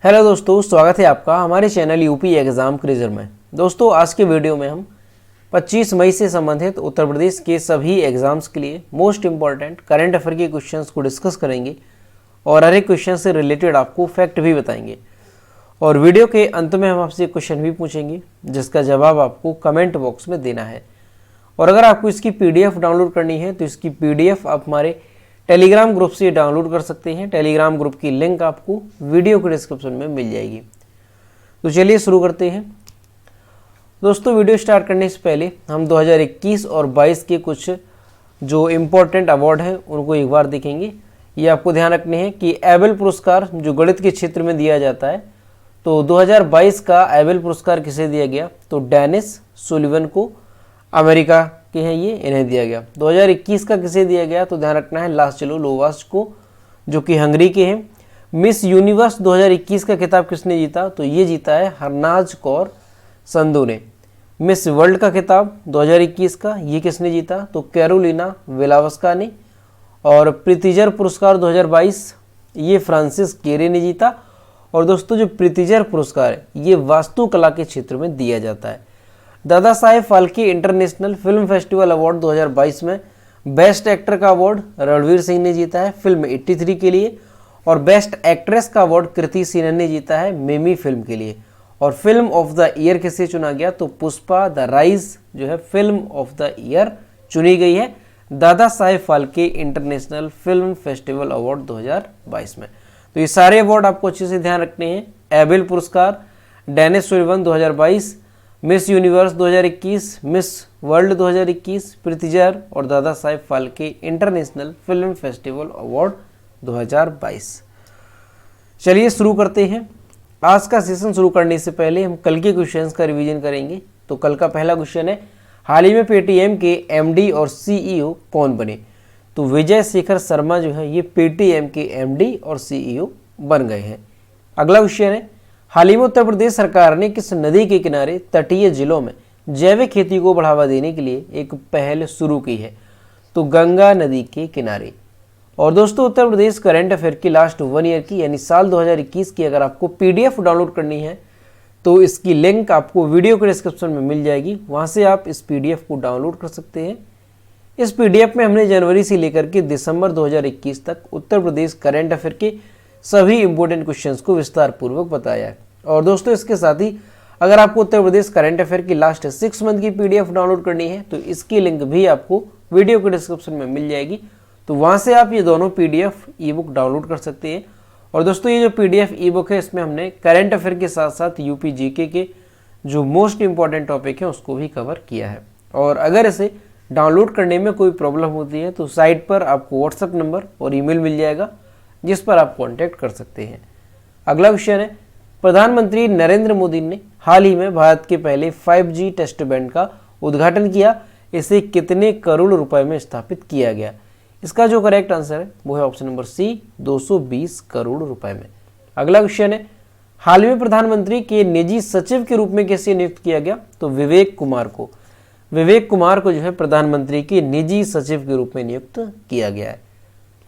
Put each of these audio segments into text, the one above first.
Hello दोस्तों, स्वागत है आपका हमारे चैनल यूपी एग्ज़ाम क्विज़र में। दोस्तों, आज के वीडियो में हम 25 मई से संबंधित उत्तर प्रदेश के सभी एग्ज़ाम्स के लिए मोस्ट इम्पॉर्टेंट करंट अफेयर के क्वेश्चंस को डिस्कस करेंगे और हर एक क्वेश्चन से रिलेटेड आपको फैक्ट भी बताएंगे। और वीडियो के अंत में हम आपसे क्वेश्चन भी पूछेंगे जिसका जवाब आपको कमेंट बॉक्स में देना है। और अगर आपको इसकी PDF डाउनलोड करनी है तो इसकी PDF आप हमारे टेलीग्राम ग्रुप से डाउनलोड कर सकते हैं। टेलीग्राम ग्रुप की लिंक आपको वीडियो के डिस्क्रिप्शन में मिल जाएगी। तो चलिए शुरू करते हैं। दोस्तों, वीडियो स्टार्ट करने से पहले हम 2021 और 22 के कुछ जो इम्पोर्टेंट अवार्ड हैं उनको एक बार देखेंगे। ये आपको ध्यान रखने हैं कि एबेल पुरस्कार जो गणित के क्षेत्र में दिया जाता है, तो 2022 का एबेल पुरस्कार किसे दिया गया? तो डेनिस सुलिवन को, अमेरिका के हैं ये, इन्हें दिया गया। 2021 का किसे दिया गया? तो ध्यान रखना है लास्चेलो लोवास को, जो कि हंगरी के हैं। मिस यूनिवर्स 2021 का खिताब किसने जीता? तो ये जीता है हरनाज कौर संधू ने। मिस वर्ल्ड का खिताब 2021 का ये किसने जीता? तो कैरोलिना वेलावस्का ने। और प्रितिजर पुरस्कार 2022 ये फ्रांसिस केरे ने जीता। और दोस्तों, जो प्रितिजर पुरस्कार है ये वास्तुकला के क्षेत्र में दिया जाता है। Dada Saheb Phalke international film festival award 2022 में बेस्ट एक्टर का अवार्ड रणवीर सिंह ने जीता है फिल्म 83 के लिए। और बेस्ट एक्ट्रेस का अवार्ड कृति सेनन ने जीता है मिमी फिल्म के लिए। और फिल्म ऑफ द ईयर किसे चुना गया? तो पुष्पा द राइज जो है फिल्म ऑफ द ईयर चुनी गई है Dada Saheb Phalke international film festival award 2022 में। तो ये सारे अवार्ड आपको अच्छे से ध्यान रखने हैं। एबेल पुरस्कार, Dennis Sullivan 2022, Miss Universe 2021, Miss World 2021, Pritzker और Dada Saheb Phalke international film festival award 2022। चलिए शुरू करते हैं। आज का सेशन शुरू करने से पहले हम कल के क्वेश्चंस का रिवीजन करेंगे। तो कल का पहला क्वेश्चन है, हाल ही में पेटीएम के MD और CEO कौन बने? तो विजय शेखर शर्मा जो है ये पेटीएम के MD और CEO बन गए हैं। अगला क्वेश्चन है, हाल ही में उत्तर प्रदेश सरकार ने किस नदी के किनारे तटीय जिलों में जैविक खेती को बढ़ावा देने के लिए एक पहल शुरू की है? तो गंगा नदी के किनारे। और दोस्तों, उत्तर प्रदेश करंट अफेयर की लास्ट 1 ईयर की यानी साल 2021 की अगर आपको PDF डाउनलोड करनी है तो इसकी लिंक आपको वीडियो के डिस्क्रिप्शन में मिल जाएगी। वहाँ से आप इस PDF को डाउनलोड कर सकते हैं। इस PDF में हमने जनवरी से लेकर के दिसंबर 2021 तक उत्तर प्रदेश करंट अफेयर के सभी इंपॉर्टेंट क्वेश्चंस को विस्तार पूर्वक बताया है। और दोस्तों, इसके साथ ही अगर आपको उत्तर प्रदेश करंट अफेयर की लास्ट 6 मंथ की PDF डाउनलोड करनी है तो इसकी लिंक भी आपको वीडियो के डिस्क्रिप्शन में मिल जाएगी। तो वहाँ से आप ये दोनों PDF ई-बुक डाउनलोड कर सकते हैं। और दोस्तों, ये जो PDF ई-बुक है इसमें हमने करंट अफेयर के साथ साथ UP GK के जो मोस्ट इंपॉर्टेंट टॉपिक हैं उसको भी कवर किया है। और अगर इसे डाउनलोड करने में कोई प्रॉब्लम होती है तो साइट पर आपको WhatsApp नंबर और ईमेल मिल जाएगा जिस पर आप कॉन्टैक्ट कर सकते हैं। अगला क्वेश्चन है, प्रधानमंत्री नरेंद्र मोदी ने हाल ही में भारत के पहले 5G टेस्ट बैंड का उद्घाटन किया। इसे कितने करोड़ रुपए में स्थापित किया गया? इसका जो करेक्ट आंसर है वो है ऑप्शन नंबर C, 220 करोड़ रुपए में। अगला क्वेश्चन है, हाल ही में प्रधानमंत्री के निजी सचिव के रूप में किसे नियुक्त किया गया? तो विवेक कुमार को। विवेक कुमार को जो है प्रधानमंत्री के निजी सचिव के रूप में नियुक्त किया गया है।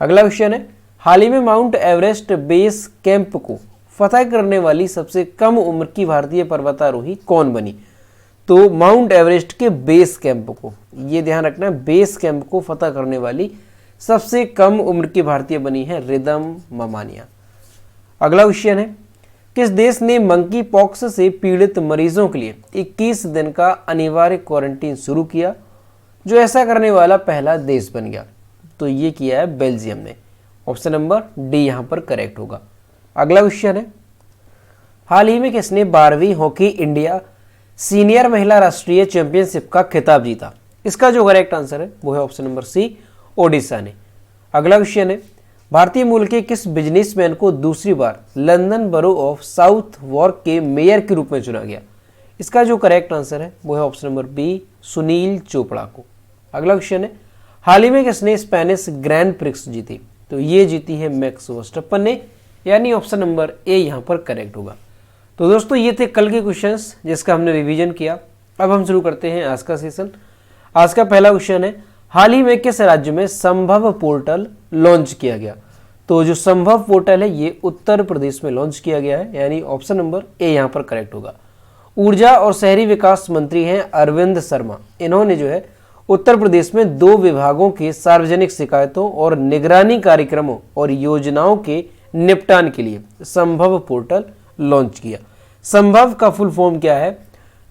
अगला क्वेश्चन है, हाल ही में माउंट एवरेस्ट बेस कैंप को फतह करने वाली सबसे कम उम्र की भारतीय पर्वतारोही कौन बनी? तो माउंट एवरेस्ट के बेस कैंप को, ये ध्यान रखना, बेस कैंप को फतह करने वाली सबसे कम उम्र की भारतीय बनी है रिदम ममानिया। अगला क्वेश्चन है, किस देश ने मंकी पॉक्स से पीड़ित मरीजों के लिए 21 दिन का अनिवार्य क्वारंटीन शुरू किया? जो ऐसा करने वाला पहला देश बन गया तो ये किया है बेल्जियम ने। ऑप्शन नंबर D यहाँ पर करेक्ट होगा। अगला क्वेश्चन है, हाल ही में किसने 12वीं हॉकी इंडिया सीनियर महिला राष्ट्रीय चैंपियनशिप का खिताब जीता? इसका जो करेक्ट आंसर है वो है ऑप्शन नंबर C, ओडिशा ने। अगला क्वेश्चन है, भारतीय मूल के किस बिजनेसमैन को दूसरी बार London borough of Southwark के मेयर के रूप में चुना गया? इसका जो करेक्ट आंसर है वो है option number B, Sunil Chopra को। अगला क्वेश्चन है, हाल ही में किसने स्पेनिश ग्रैंड प्रिक्स जीती? तो ये जीती है मैक्स वर्स्टप्पन ने, यानी ऑप्शन नंबर A यहाँ पर करेक्ट होगा। तो दोस्तों, ये थे कल के क्वेश्चंस जिसका हमने रिवीजन किया। अब हम शुरू करते हैं आज का सेशन। आज का पहला क्वेश्चन है, हाल ही में किस राज्य में संभव पोर्टल लॉन्च किया गया? तो जो संभव पोर्टल है ये उत्तर प्रदेश में लॉन्च किया गया है, यानी ऑप्शन नंबर ए यहाँ पर करेक्ट होगा। ऊर्जा और शहरी विकास मंत्री हैं अरविंद शर्मा। इन्होंने जो है उत्तर प्रदेश में 2 विभागों के सार्वजनिक शिकायतों और निगरानी कार्यक्रमों और योजनाओं के निपटान के लिए संभव पोर्टल लॉन्च किया। संभव का फुल फॉर्म क्या है?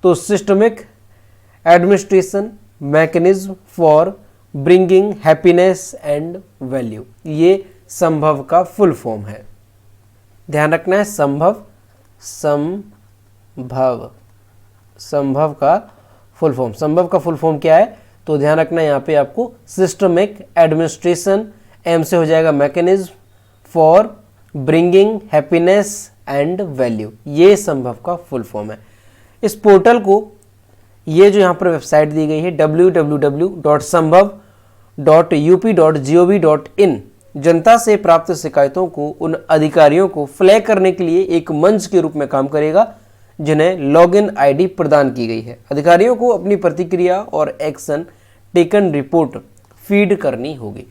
तो systemic administration mechanism for bringing happiness and value, ये संभव का फुल फॉर्म है। ध्यान रखना है, संभव संभव का फुल फॉर्म। संभव का फुल फॉर्म क्या है? तो ध्यान रखना यहाँ पे आपको सिस्टमिक एडमिनिस्ट्रेशन, एम से हो जाएगा mechanism for bringing happiness and value, ये संभव का फुल फॉर्म है। इस पोर्टल को, ये जो यहाँ पर वेबसाइट दी गई है www.sambhav.up.gov.in, जनता से प्राप्त शिकायतों को उन अधिकारियों को फ्लैग करने के लिए एक मंच के रूप में काम करेगा जिन्हें लॉगिन आईडी प्रदान की गई है। अधिकारियों को अपनी प्रतिक्रिया और एक्शन टेकन रिपोर्ट फीड करनी होगी।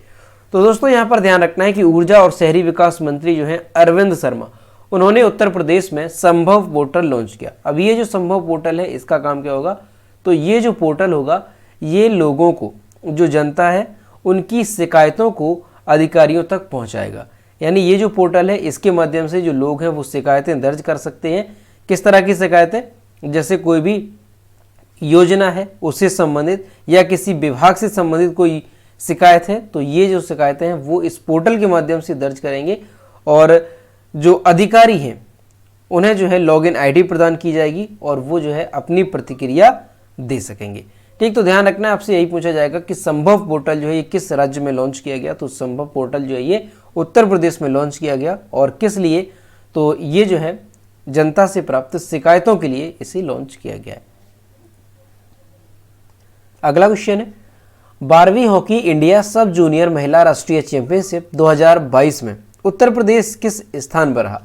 तो दोस्तों यहाँ पर ध्यान रखना है कि ऊर्जा और शहरी विकास मंत्री जो हैं अरविंद शर्मा, उन्होंने उत्तर प्रदेश में संभव पोर्टल लॉन्च किया। अब ये जो संभव पोर्टल है इसका काम क्या होगा? तो ये जो पोर्टल होगा ये लोगों को, जो जनता है, उनकी शिकायतों को अधिकारियों तक पहुंचाएगा। यानी ये जो पोर्टल है इसके माध्यम से जो लोग हैं वो शिकायतें दर्ज कर सकते हैं। किस तरह की शिकायतें? जैसे कोई भी योजना है उससे संबंधित या किसी विभाग से संबंधित कोई शिकायत है, तो ये जो शिकायतें हैं वो इस पोर्टल के माध्यम से दर्ज करेंगे और जो अधिकारी हैं उन्हें जो है लॉगिन आईडी प्रदान की जाएगी और वो जो है अपनी प्रतिक्रिया दे सकेंगे। ठीक, तो ध्यान रखना है, आपसे यही पूछा जाएगा कि संभव पोर्टल जो है ये किस राज्य में लॉन्च किया गया। तो संभव पोर्टल जो है ये उत्तर प्रदेश में लॉन्च किया गया। और किस लिए? तो ये जो है जनता से प्राप्त शिकायतों के लिए इसे लॉन्च किया गया है। अगला क्वेश्चन है, 12वीं हॉकी इंडिया सब जूनियर महिला राष्ट्रीय चैंपियनशिप 2022 में उत्तर प्रदेश किस स्थान पर रहा?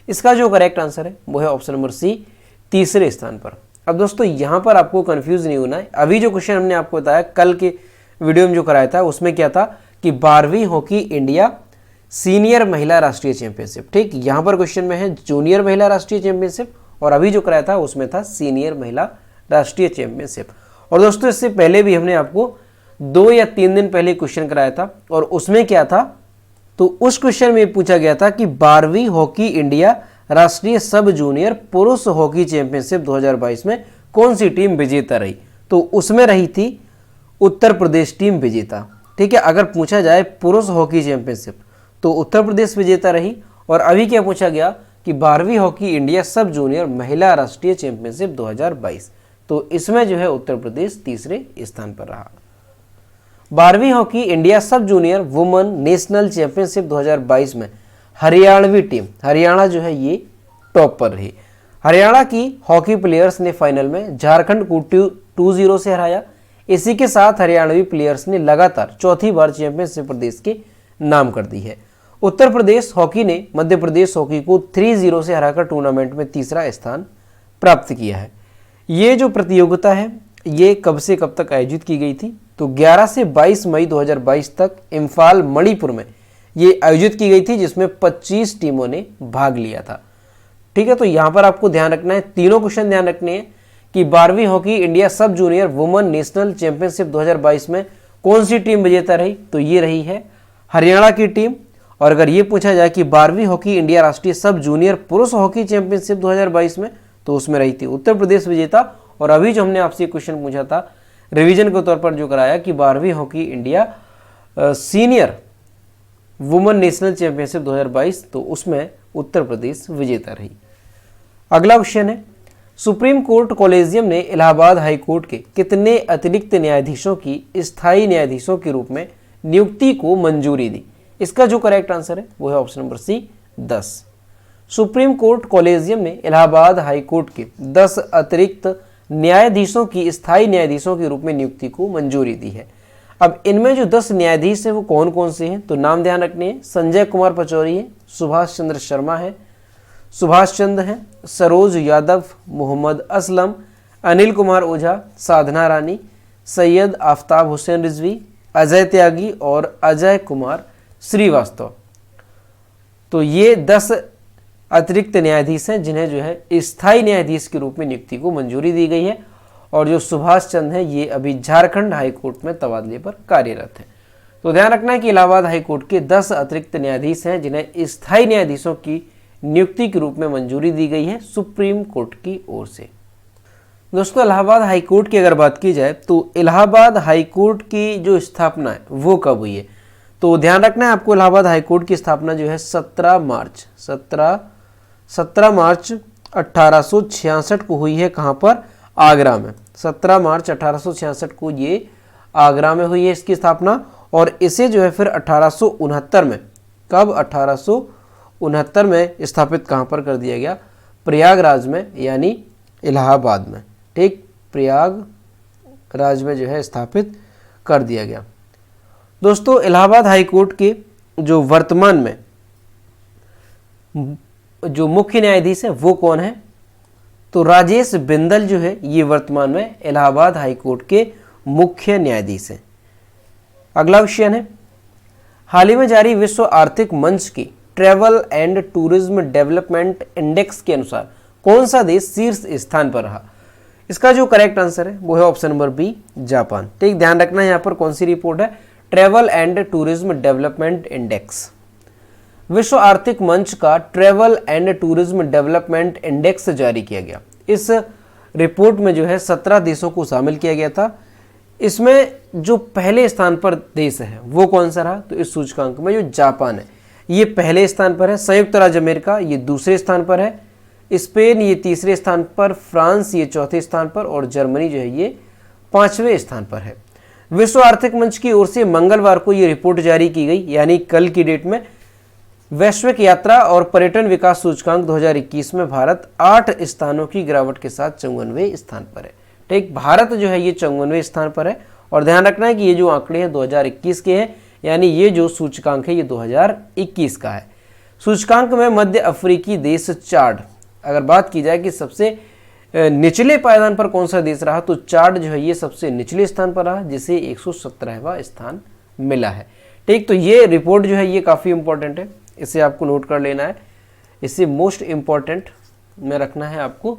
इसका जो करेक्ट आंसर है वो है ऑप्शन नंबर सी, तीसरे स्थान पर। अब दोस्तों यहाँ पर आपको कंफ्यूज नहीं होना है। अभी जो क्वेश्चन हमने आपको बताया कल के वीडियो में जो कराया था उसमें क्या था कि 12वीं हॉकी इंडिया सीनियर महिला राष्ट्रीय चैंपियनशिप। ठीक, यहाँ पर क्वेश्चन में है जूनियर महिला राष्ट्रीय चैंपियनशिप और अभी जो कराया था उसमें था सीनियर महिला राष्ट्रीय चैंपियनशिप। और दोस्तों इससे पहले भी हमने आपको 2 या 3 दिन पहले क्वेश्चन कराया था और उसमें क्या था? तो उस क्वेश्चन में पूछा गया था कि 12वीं हॉकी इंडिया राष्ट्रीय सब जूनियर पुरुष हॉकी चैंपियनशिप 2022 में कौन सी टीम विजेता रही? तो उसमें रही थी उत्तर प्रदेश टीम विजेता। ठीक है, अगर पूछा जाए पुरुष हॉकी चैंपियनशिप तो उत्तर प्रदेश विजेता रही। और अभी क्या पूछा गया कि 12वीं हॉकी इंडिया सब जूनियर महिला राष्ट्रीय चैंपियनशिप 2022, तो इसमें जो है उत्तर प्रदेश तीसरे स्थान पर रहा। 12वीं हॉकी इंडिया सब जूनियर वुमेन नेशनल चैंपियनशिप 2022 में हरियाणवी टीम, हरियाणा जो है ये टॉप पर रही। हरियाणा की हॉकी प्लेयर्स ने फाइनल में झारखंड को 2-0 से हराया। इसी के साथ हरियाणवी प्लेयर्स ने लगातार चौथी बार चैंपियनशिप प्रदेश के नाम कर दी है। उत्तर प्रदेश हॉकी ने मध्य प्रदेश हॉकी को 3-0 से हराकर टूर्नामेंट में तीसरा स्थान प्राप्त किया है। ये जो प्रतियोगिता है ये कब से कब तक आयोजित की गई थी? तो 11 से 22 मई 2022 तक इम्फाल मणिपुर में ये आयोजित की गई थी, जिसमें 25 टीमों ने भाग लिया था। ठीक है, तो यहाँ पर आपको ध्यान रखना है, तीनों क्वेश्चन ध्यान रखने हैं कि 12वीं हॉकी इंडिया सब जूनियर वुमेन नेशनल चैंपियनशिप 2022 में कौन सी टीम विजेता रही? तो ये रही है हरियाणा की टीम। और अगर ये पूछा जाए कि 12वीं हॉकी इंडिया राष्ट्रीय सब जूनियर पुरुष हॉकी चैंपियनशिप 2022 में, तो उसमें रही थी उत्तर प्रदेश विजेता। और अभी जो हमने आपसे क्वेश्चन पूछा था रिवीजन के तौर पर जो कराया कि 12वीं hockey India senior women national championship 2022, तो उसमें उत्तर प्रदेश विजेता रही। अगला क्वेश्चन है, सुप्रीम कोर्ट कॉलेजियम ने इलाहाबाद हाई कोर्ट के कितने अतिरिक्त न्यायाधीशों की स्थायी न्यायाधीशों के रूप में नियुक्ति को मंजूरी दी? इसका जो करेक्ट आंसर है वो है option number C, 10। Supreme Court collegium ने इलाहाबाद हाई कोर्ट के 10 अतिरिक्त न्यायाधीशों की स्थायी न्यायाधीशों के रूप में नियुक्ति को मंजूरी दी है। अब इनमें जो 10 न्यायाधीश हैं वो कौन कौन से हैं? तो नाम ध्यान रखने हैं, संजय कुमार पचौरी है, सुभाष चंद्र शर्मा है, सुभाष चंद्र हैं, सरोज यादव, मोहम्मद असलम, अनिल कुमार ओझा, साधना रानी, सैयद आफ्ताब हुसैन रिजवी, अजय त्यागी और अजय कुमार श्रीवास्तव। तो ये 10 अतिरिक्त न्यायाधीश हैं जिन्हें जो है स्थायी न्यायाधीश के रूप में नियुक्ति को मंजूरी दी गई है। और जो सुभाष चंद्र हैं ये अभी झारखंड हाईकोर्ट में तबादले पर कार्यरत हैं। तो ध्यान रखना है कि इलाहाबाद हाईकोर्ट के 10 अतिरिक्त न्यायाधीश हैं जिन्हें स्थायी न्यायाधीशों की नियुक्ति के रूप में मंजूरी दी गई है सुप्रीम कोर्ट की ओर से। दोस्तों, इलाहाबाद हाईकोर्ट की अगर बात की जाए तो इलाहाबाद हाईकोर्ट की जो स्थापना है वो कब हुई है, तो ध्यान रखना है आपको इलाहाबाद हाईकोर्ट की स्थापना जो है 17 मार्च 1866 को हुई है। कहाँ पर? आगरा में। 17 मार्च 1866 को ये आगरा में हुई है इसकी स्थापना। और इसे जो है फिर 1869 में, कब? 1869 में स्थापित कहाँ पर कर दिया गया? प्रयागराज में, यानी इलाहाबाद में। ठीक, प्रयागराज में जो है स्थापित कर दिया गया। दोस्तों, इलाहाबाद हाईकोर्ट के जो वर्तमान में जो मुख्य न्यायाधीश है वो कौन है? तो राजेश बिंदल जो है ये वर्तमान में इलाहाबाद हाईकोर्ट के मुख्य न्यायाधीश हैं। अगला क्वेश्चन है, हाल ही में जारी विश्व आर्थिक मंच की travel and tourism development index के अनुसार कौन सा देश शीर्ष स्थान पर रहा? इसका जो करेक्ट आंसर है वो है ऑप्शन नंबर बी, जापान। ठीक, ध्यान रखना है यहाँ पर कौन सी रिपोर्ट है? Travel and tourism development index. विश्व आर्थिक मंच का travel and tourism development index जारी किया गया। इस रिपोर्ट में जो है 17 देशों को शामिल किया गया था। इसमें जो पहले स्थान पर देश है वो कौन सा रहा? तो इस सूचकांक में जो जापान है ये पहले स्थान पर है, संयुक्त राज्य अमेरिका ये दूसरे स्थान पर है, स्पेन ये तीसरे स्थान पर, फ्रांस ये चौथे स्थान पर और जर्मनी जो है ये 5वें स्थान पर है। विश्व आर्थिक मंच की ओर से मंगलवार को ये रिपोर्ट जारी की गई, यानी कल की डेट में। वैश्विक यात्रा और पर्यटन विकास सूचकांक 2021 में भारत 8 स्थानों की गिरावट के साथ 54वें स्थान पर है। ठीक, भारत जो है ये 54वें स्थान पर है। और ध्यान रखना है कि ये जो आंकड़े हैं 2021 के हैं, यानी ये जो सूचकांक है ये 2021 का है। सूचकांक में मध्य अफ्रीकी देश चाड, अगर बात की जाए कि सबसे निचले पायदान पर कौन सा देश रहा, तो चाड जो है ये सबसे निचले स्थान पर रहा, जिसे 117वां स्थान मिला है। ठीक, तो ये रिपोर्ट जो है ये काफ़ी इंपॉर्टेंट है, इसे आपको नोट कर लेना है। इसे मोस्ट इम्पॉर्टेंट में रखना है आपको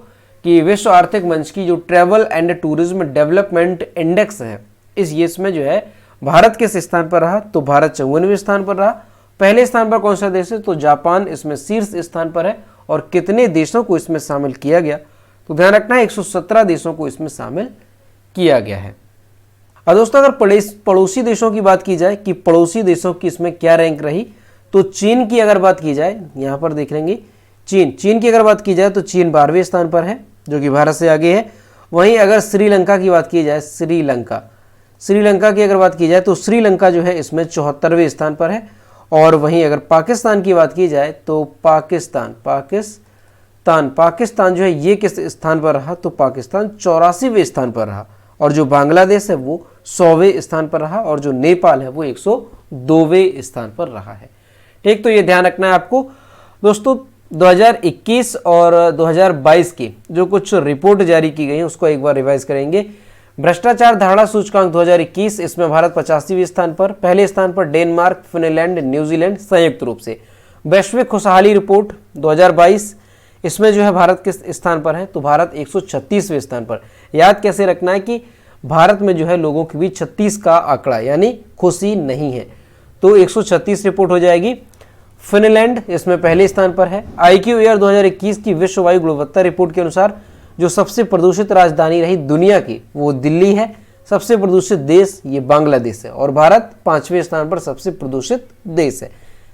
कि विश्व आर्थिक मंच की जो travel and tourism development index है इसमें जो है भारत किस स्थान पर रहा, तो भारत 54वें स्थान पर रहा। पहले स्थान पर कौन सा देश है, तो जापान इसमें शीर्ष स्थान पर है। और कितने देशों को इसमें शामिल किया गया, तो ध्यान रखना है 117 देशों को इसमें शामिल किया गया है। अब दोस्तों, अगर पड़ोसी देशों की बात की जाए कि पड़ोसी देशों की इसमें क्या रैंक रही, तो चीन की अगर बात की जाए, यहाँ पर देख लेंगे चीन की अगर बात की जाए तो चीन 12वें स्थान पर है, जो कि भारत से आगे है। वहीं अगर श्रीलंका की बात की जाए, श्रीलंका की अगर बात की जाए तो श्रीलंका जो है इसमें 74वें स्थान पर है। और वहीं अगर पाकिस्तान की बात की जाए तो पाकिस्तान जो है ये किस स्थान पर रहा, तो पाकिस्तान 84वें स्थान पर रहा। और जो बांग्लादेश है वो 100वें स्थान पर रहा। और जो नेपाल है वो 102वें स्थान पर रहा है। ठीक, तो ये ध्यान रखना है आपको। दोस्तों, 2021 और 2022 की जो कुछ रिपोर्ट जारी की गई है उसको एक बार रिवाइज करेंगे। भ्रष्टाचार धारणा सूचकांक 2021, इसमें भारत 85वें स्थान पर, पहले स्थान पर डेनमार्क, फिनलैंड, न्यूजीलैंड संयुक्त रूप से। वैश्विक खुशहाली रिपोर्ट 2022, इसमें जो है भारत किस स्थान पर है, तो भारत 136वें स्थान पर। याद कैसे रखना है कि भारत में जो है लोगों के बीच 36 का आंकड़ा यानी खुशी नहीं है, तो 136 रिपोर्ट हो जाएगी। फिनलैंड इसमें पहले स्थान पर है। IQ एयर 2021 की विश्व वायु गुणवत्ता रिपोर्ट के अनुसार जो सबसे प्रदूषित राजधानी रही दुनिया की वो दिल्ली है। सबसे प्रदूषित देश ये बांग्लादेश है। और भारत 5वें स्थान पर सबसे प्रदूषित देश है।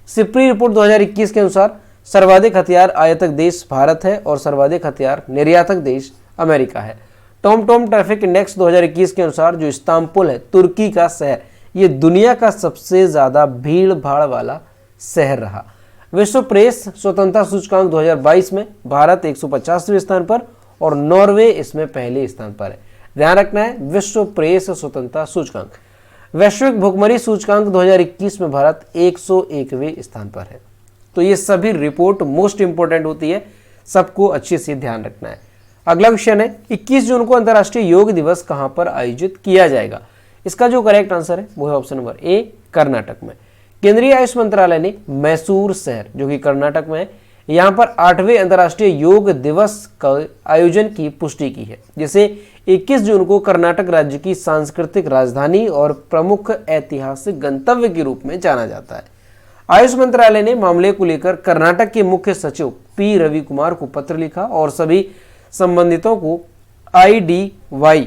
सिप्री रिपोर्ट 2021 के अनुसार सर्वाधिक हथियार आयातक देश भारत है और सर्वाधिक हथियार निर्यातक देश अमेरिका है। टॉम ट्रैफिक इंडेक्स 2021 के अनुसार जो इस्तांबुल है तुर्की का शहर, ये दुनिया का सबसे ज्यादा भीड़ भाड़ वाला शहर रहा। विश्व प्रेस स्वतंत्रता सूचकांक 2022 में भारत 150वें स्थान पर और नॉर्वे इसमें पहले स्थान पर है। ध्यान रखना है विश्व प्रेस स्वतंत्रता सूचकांक। वैश्विक भुखमरी सूचकांक 2021 में भारत 101वें स्थान पर है। तो ये सभी रिपोर्ट मोस्ट इंपोर्टेंट होती है, सबको अच्छे से ध्यान रखना है। अगला क्वेश्चन है 21 जून को अंतर्राष्ट्रीय योग दिवस कहां पर आयोजित किया जाएगा। इसका जो करेक्ट आंसर है वो है ऑप्शन नंबर ए, कर्नाटक में। केंद्रीय आयुष मंत्रालय ने मैसूर शहर, जो कि कर्नाटक में है, यहाँ पर 8वें अंतर्राष्ट्रीय योग दिवस का आयोजन की पुष्टि की है, जिसे 21 जून को कर्नाटक राज्य की सांस्कृतिक राजधानी और प्रमुख ऐतिहासिक गंतव्य के रूप में जाना जाता है। आयुष मंत्रालय ने मामले को लेकर कर्नाटक के मुख्य सचिव पी रवि कुमार को पत्र लिखा और सभी संबंधितों को IDY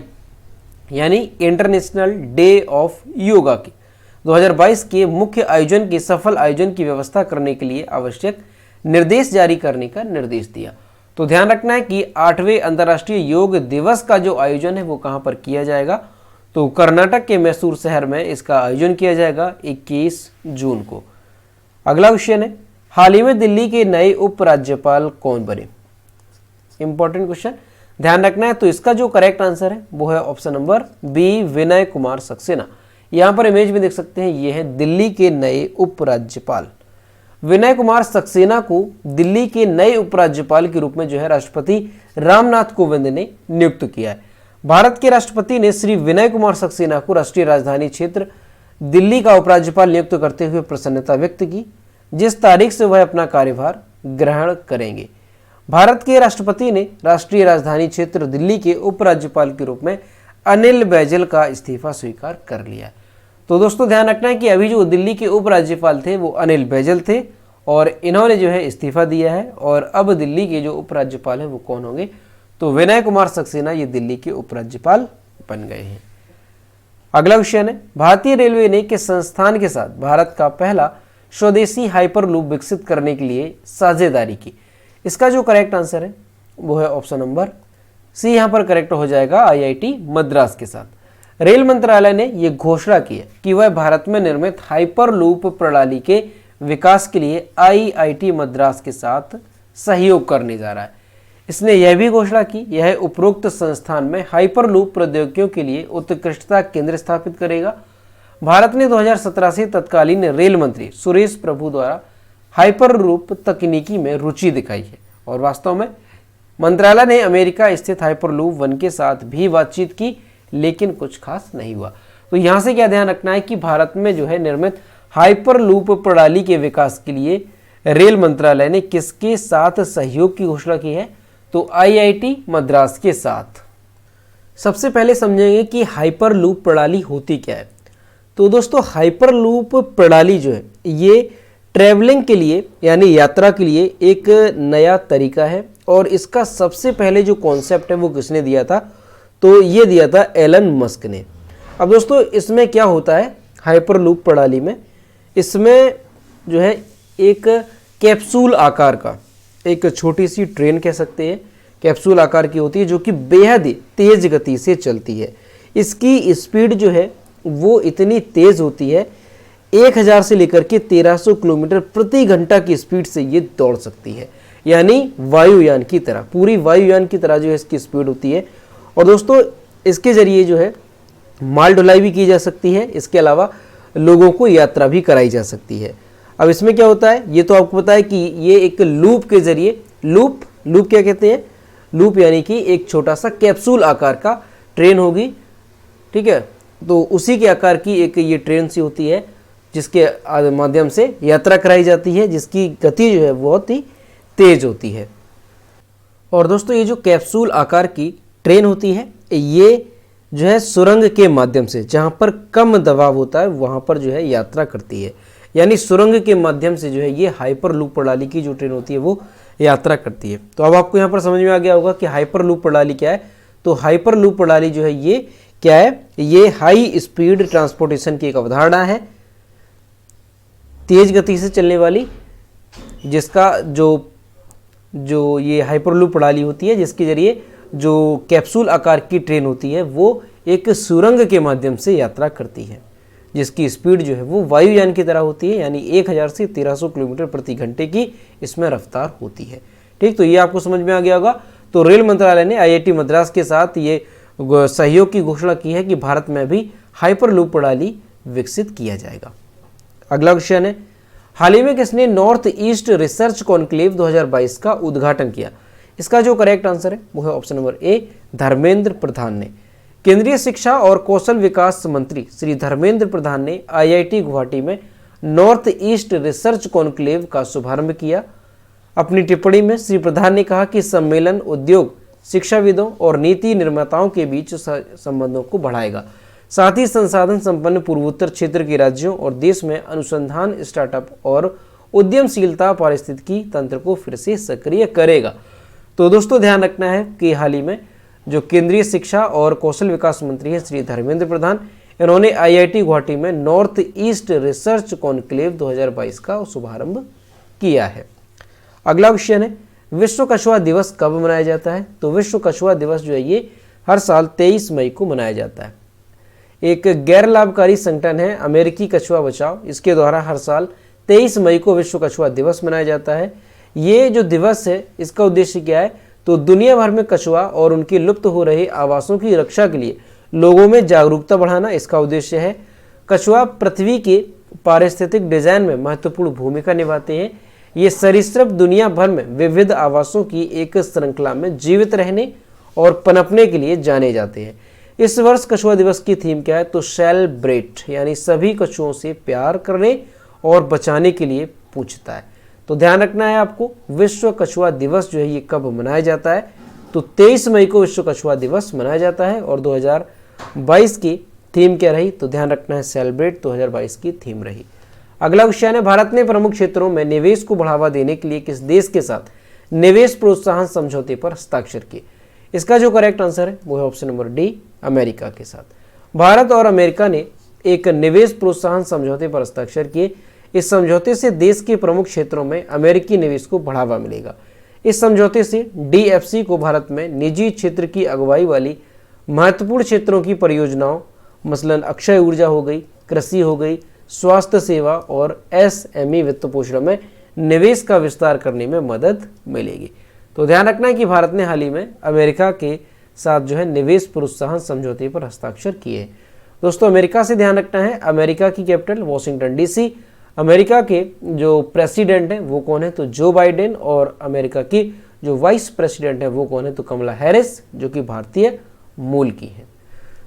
यानी इंटरनेशनल डे ऑफ योगा के 2022 के मुख्य आयोजन के सफल आयोजन की व्यवस्था करने के लिए आवश्यक निर्देश जारी करने का निर्देश दिया। तो ध्यान रखना है कि 8वें अंतर्राष्ट्रीय योग दिवस का जो आयोजन है वो कहां पर किया जाएगा, तो कर्नाटक के मैसूर शहर में इसका आयोजन किया जाएगा 21 जून को। अगला क्वेश्चन है, हाल ही में दिल्ली के नए उपराज्यपाल कौन बने? इंपॉर्टेंट क्वेश्चन, ध्यान रखना है। तो इसका जो करेक्ट आंसर है वो है option number B, Vinay Kumar Saxena. यहां पर इमेज में देख सकते हैं, ये है दिल्ली के नए उपराज्यपाल। विनय कुमार सक्सेना को दिल्ली के नए उपराज्यपाल के रूप में जो है राष्ट्रपति रामनाथ कोविंद ने नियुक्त किया है। भारत के राष्ट्रपति ने श्री विनय कुमार सक्सेना को राष्ट्रीय राजधानी क्षेत्र दिल्ली का उपराज्यपाल नियुक्त करते हुए प्रसन्नता व्यक्त की, जिस तारीख से वह अपना कार्यभार ग्रहण करेंगे। भारत के राष्ट्रपति ने राष्ट्रीय राजधानी क्षेत्र दिल्ली के उपराज्यपाल के रूप में अनिल बैजल का इस्तीफा स्वीकार कर लिया। तो दोस्तों ध्यान रखना है कि अभी जो दिल्ली के उपराज्यपाल थे वो अनिल बैजल थे और इन्होंने जो है इस्तीफा दिया है, और अब दिल्ली के जो उपराज्यपाल हैं वो कौन होंगे? तो विनय कुमार सक्सेना ये दिल्ली के उपराज्यपाल बन गए हैं। अगला क्वेश्चन है, भारतीय रेलवे ने किस संस्थान के साथ भारत का पहला स्वदेशी हाइपरलूप विकसित करने के लिए साझेदारी की? इसका जो करेक्ट आंसर है वो है ऑप्शन नंबर सी, यहां पर करेक्ट हो जाएगा IIT मद्रास के साथ। रेल मंत्रालय ने यह घोषणा की है कि वह भारत में निर्मित हाइपरलूप प्रणाली के विकास के लिए IIT मद्रास के साथ सहयोग करने जा रहा है। इसने यह भी घोषणा की यह उपरोक्त संस्थान में हाइपरलूप प्रौद्योगिकियों के लिए उत्कृष्टता केंद्र स्थापित करेगा। भारत ने 2017 से तत्कालीन रेल मंत्री सुरेश प्रभु द्वारा हाइपरलूप तकनीकी में रुचि दिखाई है, और वास्तव में मंत्रालय ने अमेरिका स्थित हाइपरलूप 1 के साथ भी बातचीत की, लेकिन कुछ खास नहीं हुआ। तो यहां से क्या ध्यान रखना है कि भारत में जो है निर्मित हाइपरलूप प्रणाली के विकास के लिए रेल मंत्रालय ने किसके साथ सहयोग की घोषणा की है? तो IIT मद्रास के साथ। सबसे पहले समझेंगे कि हाइपरलूप प्रणाली होती क्या है। तो दोस्तों हाइपरलूप प्रणाली जो है ये ट्रैवलिंग के लिए यानी यात्रा के लिए एक नया तरीका है, और इसका सबसे पहले जो कॉन्सेप्ट है वो किसने दिया था? तो ये दिया था एलन मस्क ने। अब दोस्तों इसमें क्या होता है हाइपरलूप प्रणाली में, इसमें जो है एक कैप्सूल आकार का एक छोटी सी ट्रेन कह सकते हैं, कैप्सूल आकार की होती है जो कि बेहद तेज गति से चलती है। इसकी स्पीड जो है वो इतनी तेज होती है 1000 से लेकर के 1300 किलोमीटर प्रति घंटा की स्पीड से ये दौड़ सकती है, यानी वायुयान की तरह, पूरी वायुयान की तरह जो है इसकी स्पीड होती है। और दोस्तों इसके जरिए जो है माल ढुलाई भी की जा सकती है, इसके अलावा लोगों को यात्रा भी कराई जा सकती है। अब इसमें क्या होता है ये तो आपको पता है कि ये एक लूप के जरिए, लूप क्या कहते हैं? लूप यानी कि एक छोटा सा कैप्सूल आकार का ट्रेन होगी, ठीक है। तो उसी के आकार की एक ये ट्रेन सी होती है जिसके माध्यम से यात्रा कराई जाती है, जिसकी गति जो है बहुत ही तेज होती है। और दोस्तों ये जो कैप्सूल आकार की ट्रेन होती है ये जो है सुरंग के माध्यम से, जहाँ पर कम दबाव होता है वहाँ पर जो है यात्रा करती है, यानी सुरंग के माध्यम से जो है ये हाइपरलूप प्रणाली की जो ट्रेन होती है वो यात्रा करती है। तो अब आपको यहाँ पर समझ में आ गया होगा कि हाइपरलूप प्रणाली क्या है। तो हाइपरलूप प्रणाली जो है ये क्या है? ये हाई स्पीड ट्रांसपोर्टेशन की एक अवधारणा है, तेज गति से चलने वाली, जिसका जो ये हाइपरलूप प्रणाली होती है जिसके जरिए जो कैप्सूल आकार की ट्रेन होती है वो एक सुरंग के माध्यम से यात्रा करती है, जिसकी स्पीड जो है वो वायुयान की तरह होती है, यानी 1000 से 1300 किलोमीटर प्रति घंटे की इसमें रफ्तार होती है। ठीक, तो ये आपको समझ में आ गया होगा। तो रेल मंत्रालय ने IIT मद्रास के साथ ये सहयोग की घोषणा की है कि भारत में भी हाइपरलूप प्रणाली विकसित किया जाएगा। अगला क्वेश्चन है, हाल ही में किसने नॉर्थ ईस्ट रिसर्च कॉन्क्लेव 2022 का उद्घाटन किया? इसका जो करेक्ट आंसर है वो है option number A, Dharmendra Pradhan ने। केंद्रीय शिक्षा और कौशल विकास मंत्री श्री धर्मेंद्र प्रधान ने IIT गुवाहाटी में नॉर्थ ईस्ट रिसर्च कॉन्क्लेव का शुभारंभ किया। अपनी टिप्पणी में श्री प्रधान ने कहा कि सम्मेलन उद्योग, शिक्षाविदों और नीति निर्माताओं के बीच संबंधों को बढ़ाएगा, साथ ही संसाधन संपन्न पूर्वोत्तर क्षेत्र के राज्यों और देश में अनुसंधान, स्टार्टअप और उद्यमशीलता पारिस्थितिकी तंत्र को फिर से सक्रिय करेगा। तो दोस्तों ध्यान रखना है कि हाल ही में जो केंद्रीय शिक्षा और कौशल विकास मंत्री है श्री धर्मेंद्र प्रधान, इन्होंने IIT गुवाहाटी में नॉर्थ ईस्ट रिसर्च कॉन्क्लेव 2022 का शुभारंभ किया है। अगला क्वेश्चन है, विश्व कछुआ दिवस कब मनाया जाता है? तो विश्व कछुआ दिवस जो है ये हर साल 23 मई को मनाया जाता है। एक गैर लाभकारी संगठन है अमेरिकी कछुआ बचाओ, इसके द्वारा हर साल 23 मई को विश्व कछुआ दिवस मनाया जाता है। ये जो दिवस है इसका उद्देश्य क्या है? तो दुनिया भर में कछुआ और उनके लुप्त हो रहे आवासों की रक्षा के लिए लोगों में जागरूकता बढ़ाना इसका उद्देश्य है। कछुआ पृथ्वी के पारिस्थितिक डिजाइन में महत्वपूर्ण भूमिका निभाते हैं। ये सरीसृप दुनिया भर में विविध आवासों की एक श्रृंखला में जीवित रहने और पनपने के लिए जाने जाते हैं। इस वर्ष कछुआ दिवस की थीम क्या है? तो सेलिब्रेट, यानी सभी कछुओं से प्यार करने और बचाने के लिए पूछता है। तो ध्यान रखना है आपको, विश्व कछुआ दिवस जो है ये कब मनाया जाता है? तो 23 मई को विश्व कछुआ दिवस मनाया जाता है। और 2022 की थीम क्या रही? तो ध्यान रखना है सेलिब्रेट 2022 की थीम रही। अगला क्वेश्चन है, भारत ने प्रमुख क्षेत्रों में निवेश को बढ़ावा देने के लिए किस देश के साथ निवेश प्रोत्साहन समझौते पर हस्ताक्षर किए? इसका जो करेक्ट आंसर है वो है ऑप्शन नंबर डी, अमेरिका के साथ। भारत और अमेरिका ने एक निवेश प्रोत्साहन समझौते पर हस्ताक्षर किए। इस समझौते से देश के प्रमुख क्षेत्रों में अमेरिकी निवेश को बढ़ावा मिलेगा। इस समझौते से DFC को भारत में निजी क्षेत्र की अगुवाई वाली महत्वपूर्ण क्षेत्रों की परियोजनाओं, मसलन अक्षय ऊर्जा हो गई, कृषि हो गई, स्वास्थ्य सेवा और SME वित्त पोषण में निवेश का विस्तार करने में मदद मिलेगी। तो ध्यान रखना है कि भारत ने हाल ही में अमेरिका के साथ जो है निवेश प्रोत्साहन समझौते पर हस्ताक्षर किए। दोस्तों अमेरिका से ध्यान रखना है, अमेरिका की कैपिटल वॉशिंगटन DC, अमेरिका के जो प्रेसिडेंट हैं वो कौन है? तो जो बाइडेन, और अमेरिका की जो वाइस प्रेसिडेंट है वो कौन है? तो कमला हैरिस, जो कि भारतीय मूल की है।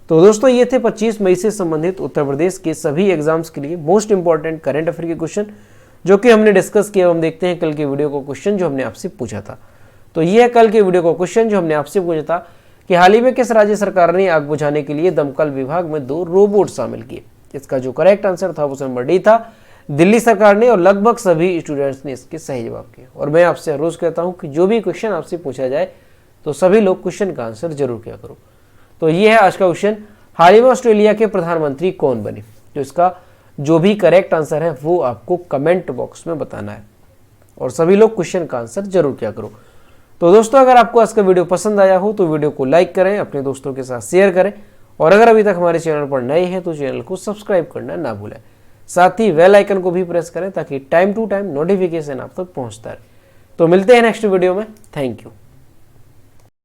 तो दोस्तों ये थे 25 मई से संबंधित उत्तर प्रदेश के सभी एग्जाम्स के लिए मोस्ट इंपॉर्टेंट करंट अफेयर के क्वेश्चन जो कि हमने डिस्कस किया। हम देखते हैं कल के वीडियो को क्वेश्चन जो हमने आपसे पूछा था। तो ये है कल के वीडियो को क्वेश्चन जो हमने आपसे पूछा था कि हाल ही में किस राज्य सरकार ने आग बुझाने के लिए दमकल विभाग में 2 रोबोट शामिल किए? इसका जो करेक्ट आंसर था ऑप्शन नंबर डी था, दिल्ली सरकार ने, और लगभग सभी स्टूडेंट्स ने इसके सही जवाब किए। और मैं आपसे रोज कहता हूं कि जो भी क्वेश्चन आपसे पूछा जाए तो सभी लोग क्वेश्चन का आंसर जरूर किया करो। तो ये है आज का क्वेश्चन, हाल ही में ऑस्ट्रेलिया के प्रधानमंत्री कौन बने? तो इसका जो भी करेक्ट आंसर है वो आपको कमेंट बॉक्स में बताना है और सभी लोग क्वेश्चन का आंसर जरूर किया करो। तो दोस्तों अगर आपको आज का वीडियो पसंद आया हो तो वीडियो को लाइक करें, अपने दोस्तों के साथ शेयर करें, और अगर अभी तक हमारे चैनल पर नए हैं तो चैनल को सब्सक्राइब करना ना भूलें। साथ ही बेल आइकन को भी प्रेस करें ताकि टाइम टू टाइम नोटिफिकेशन आप तक पहुंचता रहे। तो मिलते हैं नेक्स्ट वीडियो में। Thank you.